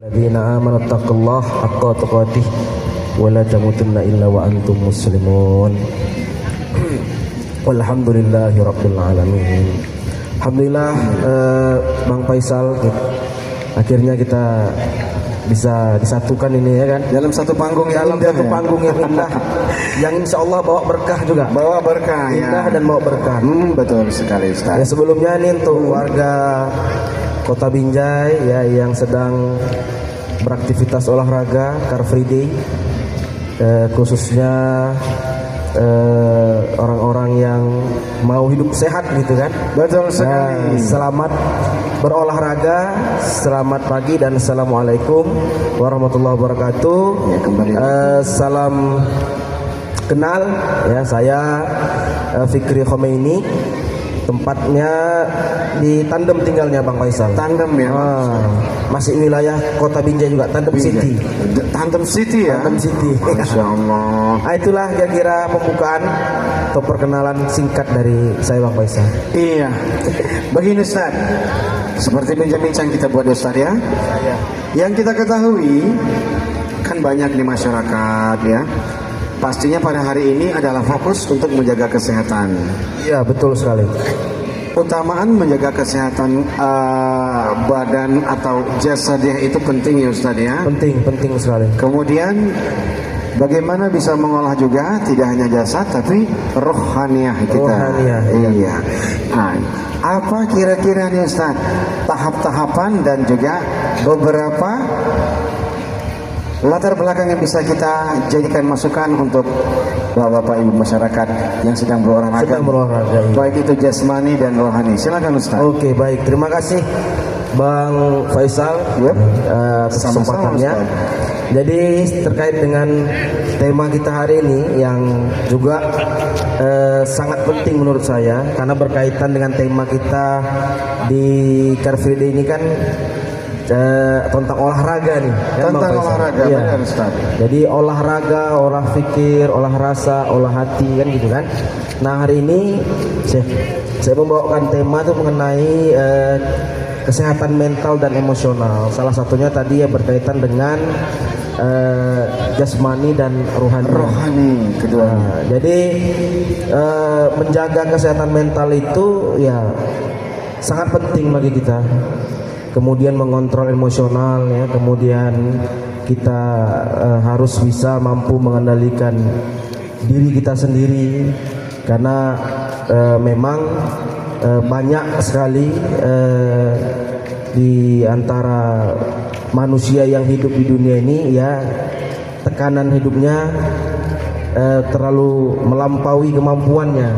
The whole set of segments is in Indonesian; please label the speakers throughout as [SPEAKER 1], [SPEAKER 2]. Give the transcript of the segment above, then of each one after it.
[SPEAKER 1] Alladzina amanu taqullaha haqqa tuqatih wa la tamutunna illa wa antum muslimun. Walhamdulillahi rabbil alamin. Alhamdulillah, Bang Faisal, akhirnya kita bisa disatukan ini ya kan,
[SPEAKER 2] dalam satu panggung yang indah,
[SPEAKER 1] satu panggung yang indah yang insya Allah bawa berkah juga,
[SPEAKER 2] bawa berkah
[SPEAKER 1] indah
[SPEAKER 2] ya.
[SPEAKER 1] dan bawa berkah.
[SPEAKER 2] Betul sekali Ustaz.
[SPEAKER 1] Ya, sebelumnya nih untuk warga Kota Binjai ya yang sedang beraktivitas olahraga Car Free Day, khususnya orang-orang yang mau hidup sehat gitu kan.
[SPEAKER 2] Betul sekali.
[SPEAKER 1] Selamat berolahraga, selamat pagi dan assalamualaikum warahmatullahi wabarakatuh.
[SPEAKER 2] Ya, kembali.
[SPEAKER 1] Salam kenal ya, saya Fikri Khomeini. Tempatnya di Tandem tinggalnya Bang Faisal.
[SPEAKER 2] Tandem ya.
[SPEAKER 1] Masih wilayah Kota Binjai juga, Tandem City.
[SPEAKER 2] Tandem City ya.
[SPEAKER 1] Tandem City.
[SPEAKER 2] Masya Allah.
[SPEAKER 1] Nah, itulah kira-kira pembukaan atau perkenalan singkat dari saya Bang Faisal.
[SPEAKER 2] Iya. Begini Ustaz, seperti bincang-bincang kita buat Ustaz ya. Yang kita ketahui kan banyak di masyarakat ya. Pastinya pada hari ini adalah fokus untuk menjaga kesehatan.
[SPEAKER 1] Iya, betul sekali.
[SPEAKER 2] Utamaan menjaga kesehatan badan atau jasadiah itu penting ya Ustaz ya.
[SPEAKER 1] Penting sekali.
[SPEAKER 2] Kemudian bagaimana bisa mengolah juga tidak hanya jasad tapi rohaniah kita.
[SPEAKER 1] Rohaniah,
[SPEAKER 2] iya. Nah, apa kira-kira nih Ustaz tahap-tahapan dan juga beberapa latar belakang yang bisa kita jadikan masukan untuk bapak-bapak ibu masyarakat yang sedang berolahraga,
[SPEAKER 1] iya.
[SPEAKER 2] baik itu jasmani dan rohani. Silakan Ustaz.
[SPEAKER 1] Oke, baik. Terima kasih Bang Faisal atas kesempatannya. Jadi terkait dengan tema kita hari ini yang juga sangat penting menurut saya, karena berkaitan dengan tema kita di Car Free Day ini kan tentang olahraga nih kan,
[SPEAKER 2] tentang olahraga
[SPEAKER 1] ya.
[SPEAKER 2] Benar, Ustaz.
[SPEAKER 1] Jadi olahraga, olah pikir, olah rasa, olah hati kan gitu kan. Nah, hari ini saya membawakan tema itu mengenai kesehatan mental dan emosional. Salah satunya tadi ya berkaitan dengan jasmani dan rohani.
[SPEAKER 2] Rohani kedua.
[SPEAKER 1] Nah, jadi menjaga kesehatan mental itu ya sangat penting bagi kita. Kemudian mengontrol emosional ya, kemudian kita harus bisa mampu mengendalikan diri kita sendiri, karena memang banyak sekali di antara manusia yang hidup di dunia ini ya tekanan hidupnya terlalu melampaui kemampuannya.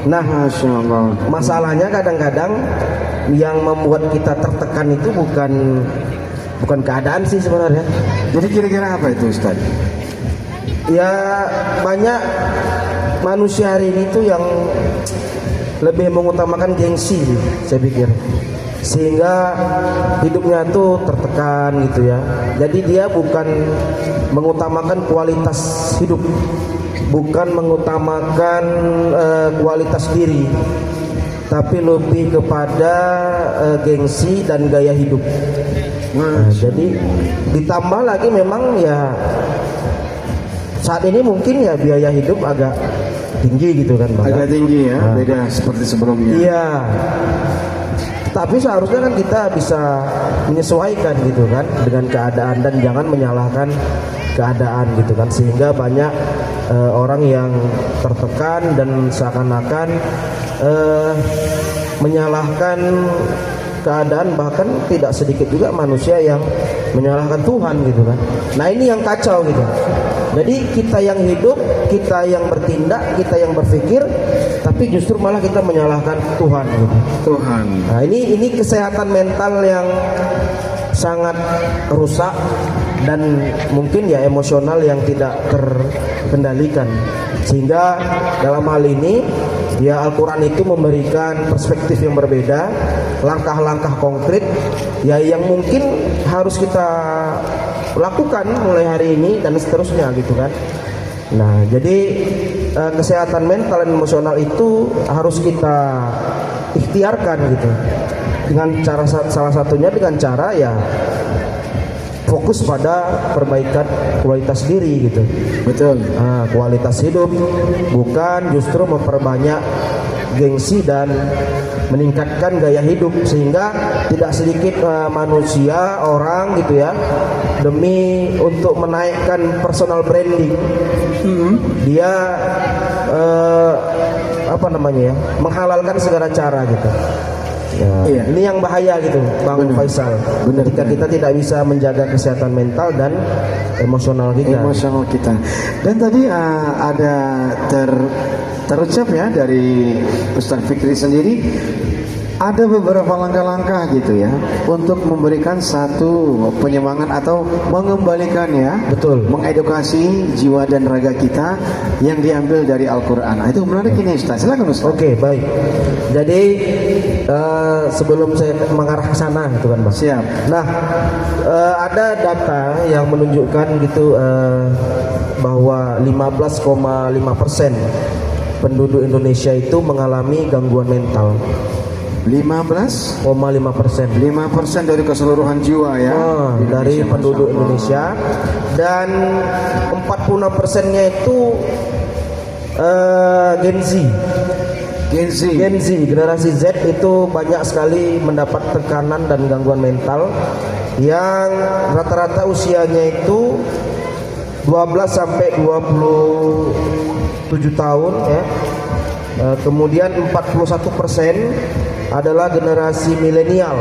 [SPEAKER 1] Nah,
[SPEAKER 2] Masya Allah.
[SPEAKER 1] masalahnya kadang-kadang yang membuat kita tertekan itu bukan keadaan sih sebenarnya.
[SPEAKER 2] Jadi kira-kira apa itu Ustaz?
[SPEAKER 1] Ya banyak manusia hari ini tuh yang lebih mengutamakan gengsi, saya pikir, sehingga hidupnya tuh tertekan gitu ya. Jadi dia bukan mengutamakan kualitas hidup, bukan mengutamakan kualitas diri, tapi lebih kepada gengsi dan gaya hidup. Nah, jadi ditambah lagi memang ya saat ini mungkin ya biaya hidup agak tinggi gitu kan Bang.
[SPEAKER 2] Agak tinggi ya, beda seperti sebelumnya.
[SPEAKER 1] Iya. Tapi seharusnya kan kita bisa menyesuaikan gitu kan dengan keadaan dan jangan menyalahkan keadaan gitu kan, sehingga banyak orang yang tertekan dan seakan-akan menyalahkan keadaan, bahkan tidak sedikit juga manusia yang menyalahkan Tuhan gitu kan. Nah, ini yang kacau gitu. Jadi kita yang hidup, kita yang bertindak, kita yang berpikir, tapi justru malah kita menyalahkan Tuhan gitu.
[SPEAKER 2] Tuhan.
[SPEAKER 1] Nah, ini kesehatan mental yang sangat rusak dan mungkin ya emosional yang tidak terkendalikan, sehingga dalam hal ini ya Al-Quran itu memberikan perspektif yang berbeda, langkah-langkah konkret ya yang mungkin harus kita lakukan mulai hari ini dan seterusnya gitu kan. Nah, jadi kesehatan mental dan emosional itu harus kita ikhtiarkan gitu, dengan cara, salah satunya dengan cara ya fokus pada perbaikan kualitas diri gitu.
[SPEAKER 2] Betul.
[SPEAKER 1] Nah, kualitas hidup, bukan justru memperbanyak gengsi dan meningkatkan gaya hidup, sehingga tidak sedikit manusia orang gitu ya, demi untuk menaikkan personal branding, dia apa namanya ya, menghalalkan segala cara gitu. Ya,
[SPEAKER 2] Iya.
[SPEAKER 1] ini yang bahaya gitu, Bang
[SPEAKER 2] Benar.
[SPEAKER 1] Faisal.
[SPEAKER 2] Benar,
[SPEAKER 1] Ketika
[SPEAKER 2] benar.
[SPEAKER 1] kita tidak bisa menjaga kesehatan mental dan emosional kita.
[SPEAKER 2] Emosional kita. Dan tadi ada terucap ya dari Ustaz Fikri sendiri, ada beberapa langkah-langkah gitu ya untuk memberikan satu penyemangat atau mengembalikan ya,
[SPEAKER 1] Betul.
[SPEAKER 2] mengedukasi jiwa dan raga kita yang diambil dari Al-Quran. Nah, itu menarik ini Ustaz. Silakan Ustaz.
[SPEAKER 1] Oke, baik. Jadi sebelum saya mengarah ke sana gitu kan, Bang.
[SPEAKER 2] Siap.
[SPEAKER 1] Nah, ada data yang menunjukkan gitu bahwa 15,5% penduduk Indonesia itu mengalami gangguan mental.
[SPEAKER 2] 15,5%
[SPEAKER 1] 5%
[SPEAKER 2] dari keseluruhan jiwa ya.
[SPEAKER 1] dari
[SPEAKER 2] Indonesia,
[SPEAKER 1] penduduk
[SPEAKER 2] Masya Allah.
[SPEAKER 1] Indonesia, dan 46%-nya itu Gen Z, generasi Z itu banyak sekali mendapat tekanan dan gangguan mental yang rata-rata usianya itu 12 sampai 27 tahun ya. Kemudian 41% adalah generasi milenial,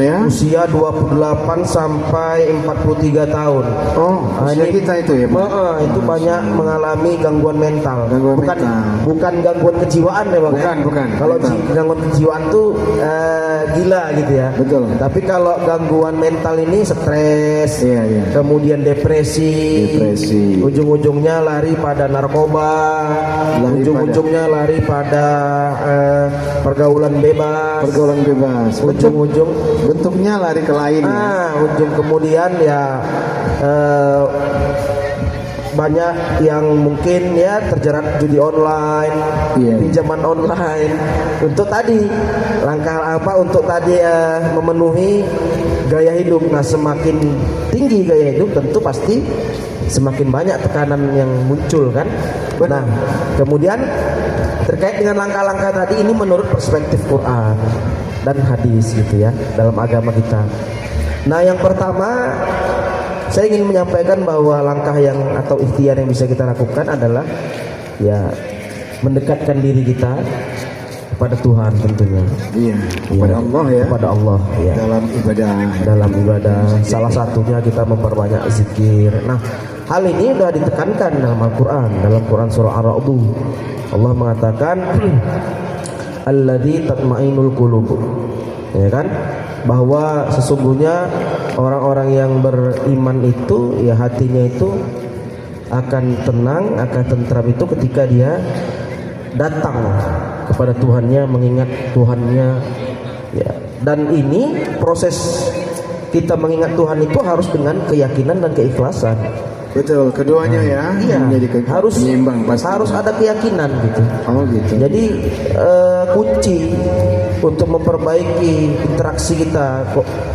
[SPEAKER 2] ya.
[SPEAKER 1] usia 28 sampai 43 tahun.
[SPEAKER 2] Oh, usia kita itu ya, Pak?
[SPEAKER 1] Itu banyak mengalami gangguan mental.
[SPEAKER 2] Gangguan
[SPEAKER 1] bukan
[SPEAKER 2] mental.
[SPEAKER 1] bukan gangguan kejiwaan ya, Bang.
[SPEAKER 2] Bukan.
[SPEAKER 1] Kalau
[SPEAKER 2] Mental.
[SPEAKER 1] gangguan kejiwaan tuh gila gitu ya.
[SPEAKER 2] Betul.
[SPEAKER 1] Tapi kalau gangguan mental ini stres,
[SPEAKER 2] Iya.
[SPEAKER 1] kemudian depresi, ujung-ujungnya lari pada narkoba, ujung-ujungnya lari pada pergaulan bebas, ujung-ujung
[SPEAKER 2] bentuknya lari ke lain ya.
[SPEAKER 1] ujung kemudian ya banyak yang mungkin ya terjerat judi online,
[SPEAKER 2] Iya.
[SPEAKER 1] pinjaman online, untuk tadi langkah apa untuk tadi memenuhi gaya hidup. Nah, semakin tinggi gaya hidup tentu pasti semakin banyak tekanan yang muncul kan. Nah, kemudian terkait dengan langkah-langkah tadi ini menurut perspektif Quran dan hadis gitu ya dalam agama kita. Nah, yang pertama saya ingin menyampaikan bahwa langkah yang atau ikhtiar yang bisa kita lakukan adalah ya mendekatkan diri kita kepada Tuhan tentunya.
[SPEAKER 2] Iya, kepada Allah ya.
[SPEAKER 1] Kepada Allah ya. Dalam ibadah salah satunya kita memperbanyak zikir. Nah, hal ini sudah ditekankan dalam Al-Quran, dalam Quran surah Ar-Ra'd. Allah mengatakan alladzi tatmainul qulub, ya kan, bahwa sesungguhnya orang-orang yang beriman itu ya hatinya itu akan tenang, akan tentram itu ketika dia datang kepada Tuhannya, mengingat Tuhannya ya. Dan ini proses kita mengingat Tuhan itu harus dengan keyakinan dan keikhlasan.
[SPEAKER 2] Betul, keduanya ya.
[SPEAKER 1] Iya, harus
[SPEAKER 2] menyeimbang pasti.
[SPEAKER 1] harus ada keyakinan gitu.
[SPEAKER 2] Oh gitu.
[SPEAKER 1] Jadi kunci untuk memperbaiki interaksi kita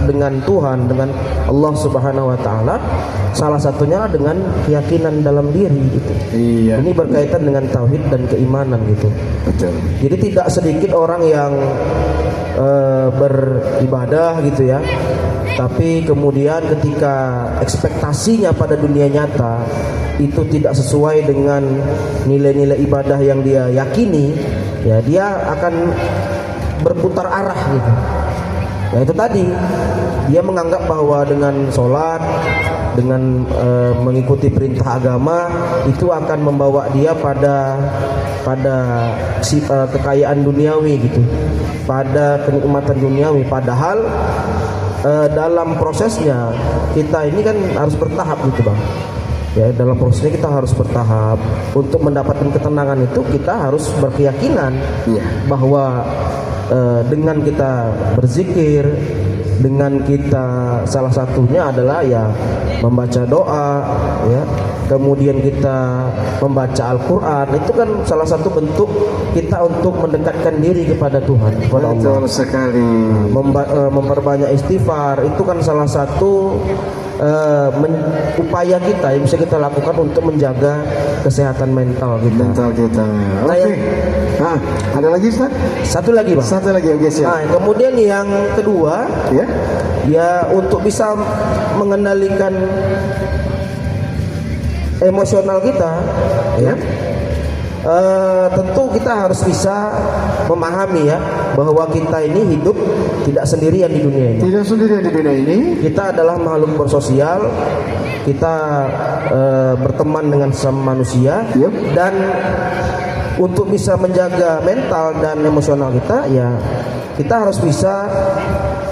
[SPEAKER 1] dengan Tuhan, dengan Allah Subhanahu wa taala, salah satunya dengan keyakinan dalam diri gitu.
[SPEAKER 2] Iya.
[SPEAKER 1] Ini berkaitan dengan tauhid dan keimanan gitu.
[SPEAKER 2] Betul.
[SPEAKER 1] Jadi tidak sedikit orang yang beribadah gitu ya, tapi kemudian ketika ekspektasinya pada dunia nyata itu tidak sesuai dengan nilai-nilai ibadah yang dia yakini, ya dia akan berputar arah gitu. Ya itu tadi, dia menganggap bahwa dengan sholat, dengan mengikuti perintah agama itu akan membawa dia pada kekayaan duniawi gitu, pada kenikmatan duniawi. Padahal dalam prosesnya kita ini kan harus bertahap gitu, Bang. Ya, dalam prosesnya kita harus bertahap. Untuk mendapatkan ketenangan itu kita harus berkeyakinan bahwa dengan kita berzikir, dengan kita salah satunya adalah ya membaca doa ya, kemudian kita membaca Al-Quran, itu kan salah satu bentuk kita untuk mendekatkan diri kepada Tuhan, kepada Allah.
[SPEAKER 2] Betul sekali.
[SPEAKER 1] Memperbanyak istighfar itu kan salah satu upaya kita yang bisa kita lakukan untuk menjaga kesehatan mental kita.
[SPEAKER 2] Mental kita.
[SPEAKER 1] Nah,
[SPEAKER 2] Oke. Nah, ada lagi Ustaz?
[SPEAKER 1] Satu lagi Bang.
[SPEAKER 2] Satu lagi, oke siap.
[SPEAKER 1] Nah, kemudian yang kedua
[SPEAKER 2] Ya.
[SPEAKER 1] ya untuk bisa mengendalikan emosional kita, ya. Tentu kita harus bisa memahami ya bahwa kita ini hidup tidak sendirian di dunia ini.
[SPEAKER 2] Tidak sendirian di dunia ini.
[SPEAKER 1] Kita adalah makhluk bersosial. Kita berteman dengan sesama manusia.
[SPEAKER 2] Yep.
[SPEAKER 1] Dan untuk bisa menjaga mental dan emosional kita, ya kita harus bisa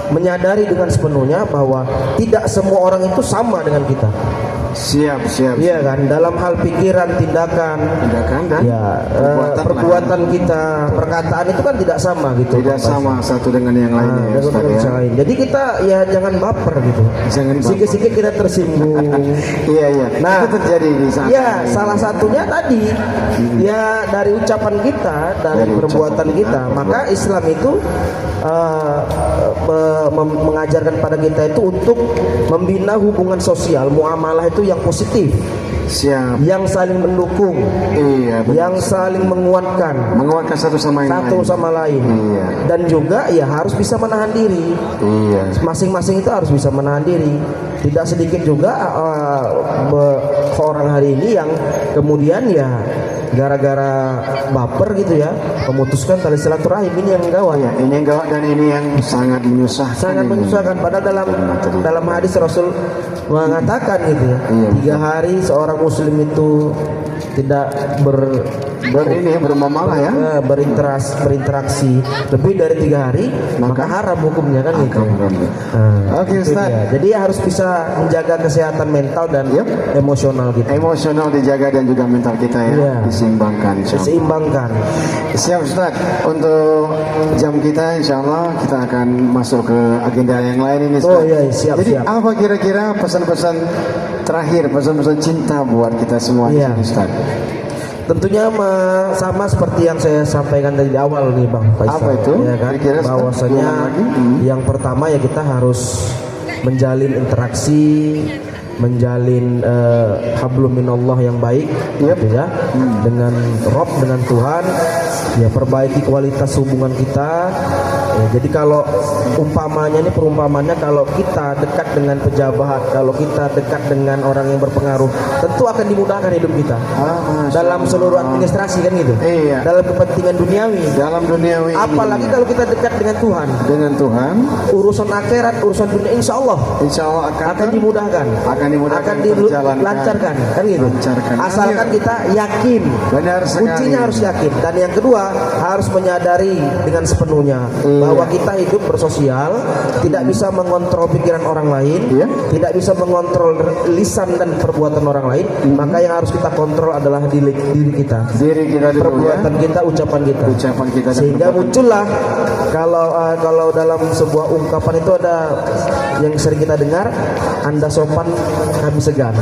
[SPEAKER 1] menyadari dengan sepenuhnya bahwa tidak semua orang itu sama dengan kita.
[SPEAKER 2] Siap.
[SPEAKER 1] Iya kan, dalam hal pikiran, tindakan
[SPEAKER 2] dan
[SPEAKER 1] ya perbuatan kita, perkataan itu kan tidak sama gitu.
[SPEAKER 2] Tidak sama satu dengan yang lainnya.
[SPEAKER 1] Lain. Jadi kita ya jangan baper gitu.
[SPEAKER 2] Jangan baper.
[SPEAKER 1] Sikit-sikit kita tersinggung.
[SPEAKER 2] Iya.
[SPEAKER 1] Nah,
[SPEAKER 2] itu terjadi di saat
[SPEAKER 1] ya salah satunya tadi ya dari ucapan kita, dari perbuatan kita. Maka Islam itu mengajarkan pada kita itu untuk membina hubungan sosial, muamalah itu yang positif.
[SPEAKER 2] Siap.
[SPEAKER 1] Yang saling mendukung.
[SPEAKER 2] Iya.
[SPEAKER 1] Yang saling menguatkan.
[SPEAKER 2] Menguatkan satu sama lain.
[SPEAKER 1] Iya. Dan juga ya harus bisa menahan diri.
[SPEAKER 2] Iya.
[SPEAKER 1] Masing-masing itu harus bisa menahan diri. Tidak sedikit juga orang hari ini yang kemudian ya gara-gara baper gitu ya memutuskan tali silaturahim. Ini yang gawat
[SPEAKER 2] ya. Ini yang gawat dan ini yang sangat menyusahkan.
[SPEAKER 1] Sangat menyusahkan. Padahal dalam hadis Rasul mengatakan gitu ya, 3 hari seorang muslim itu tidak bermuamalah ya, berinteraksi lebih dari 3 hari, maka haram hukumnya kan gitu.
[SPEAKER 2] Oke Ustaz.
[SPEAKER 1] Jadi harus bisa menjaga kesehatan mental dan emosional kita.
[SPEAKER 2] Emosional dijaga dan juga mental kita ya, diseimbangkan. Siap Ustaz. Untuk jam kita insyaallah kita akan masuk ke agenda yang lain ini Ustaz.
[SPEAKER 1] Oh iya, siap.
[SPEAKER 2] Jadi apa kira-kira pesan-pesan terakhir, pesan-pesan cinta buat kita semua di sini Ustaz?
[SPEAKER 1] Tentunya sama seperti yang saya sampaikan dari awal nih Bang Faisal.
[SPEAKER 2] Apa itu?
[SPEAKER 1] Ya kan? Bahwasanya yang pertama ya kita harus menjalin interaksi, menjalin hablum minallah yang baik, gitu ya, dengan Rob, dengan Tuhan. Ya perbaiki kualitas hubungan kita. Ya, jadi kalau perumpamannya kalau kita dekat dengan pejabat, kalau kita dekat dengan orang yang berpengaruh, tentu akan dimudahkan hidup kita. Dalam seluruh administrasi kan gitu.
[SPEAKER 2] Iya.
[SPEAKER 1] Dalam kepentingan duniawi. Apalagi kalau kita dekat dengan Tuhan. Urusan akhirat, urusan dunia insya Allah akan dimudahkan. Akan dilancarkan kan gitu. Asalkan kita yakin.
[SPEAKER 2] Benar sekali.
[SPEAKER 1] Kuncinya harus yakin. Dan yang kedua harus menyadari dengan sepenuhnya bahwa kita hidup bersosial, tidak bisa mengontrol pikiran orang lain, tidak bisa mengontrol lisan dan perbuatan orang lain. Maka yang harus kita kontrol adalah diri kita perbuatan kita, ucapan kita. Sehingga muncullah kalau dalam sebuah ungkapan itu ada yang sering kita dengar, Anda sopan kami segan.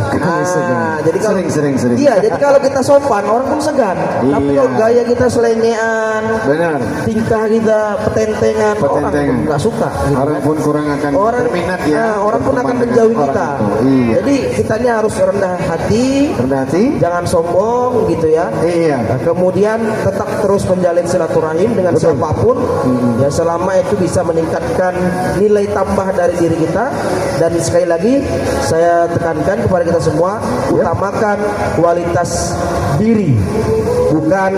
[SPEAKER 1] Jadi kalau
[SPEAKER 2] sering.
[SPEAKER 1] Iya, jadi kalau kita sopan orang pun segan. Tapi kalau gaya kita selengean, tingkah kita petentengan, orang pun nggak suka. Gitu,
[SPEAKER 2] orang pun kurang akan berminat ya.
[SPEAKER 1] Orang pun akan menjauhi kita. Jadi kita ini harus rendah hati, jangan sombong gitu ya. Nah, kemudian tetap terus menjalin silaturahim dengan siapapun, ya selama itu bisa meningkatkan nilai tambah dari diri kita. Dan sekali lagi saya tekankan kepada kita semua, utamakan kualitas diri, bukan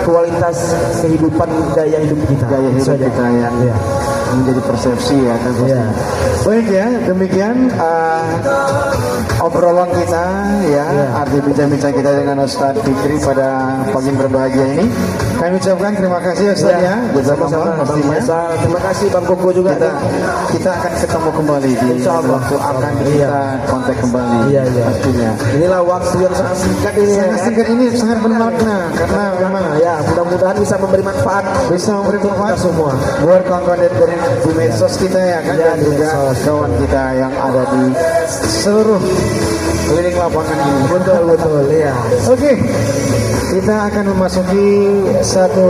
[SPEAKER 1] kualitas kehidupan, gaya hidup kita.
[SPEAKER 2] Yang menjadi persepsi ya kan. Baik ya, demikian obrolan kita arti bincang-bincang kita dengan Ustaz Fikri pada pagi berbahagia ini. Kami ucapkan terima kasih Ustaz ya.
[SPEAKER 1] Sama-sama Bang Faisal. Terima kasih Bang Koko juga.
[SPEAKER 2] Kita akan ketemu kembali di waktu akan kita kontak kembali. Pastinya.
[SPEAKER 1] Inilah waktu yang sangat singkat ini.
[SPEAKER 2] Sangat bermakna karena memang
[SPEAKER 1] mudah-mudahan bisa memberi manfaat. Kita semua.
[SPEAKER 2] Buat kawan-kawan dari di medsos kita ya kan, dan juga kawan kita yang ada di seluruh keliling lapangan ini.
[SPEAKER 1] Betul ya.
[SPEAKER 2] Oke, kita akan memasuki satu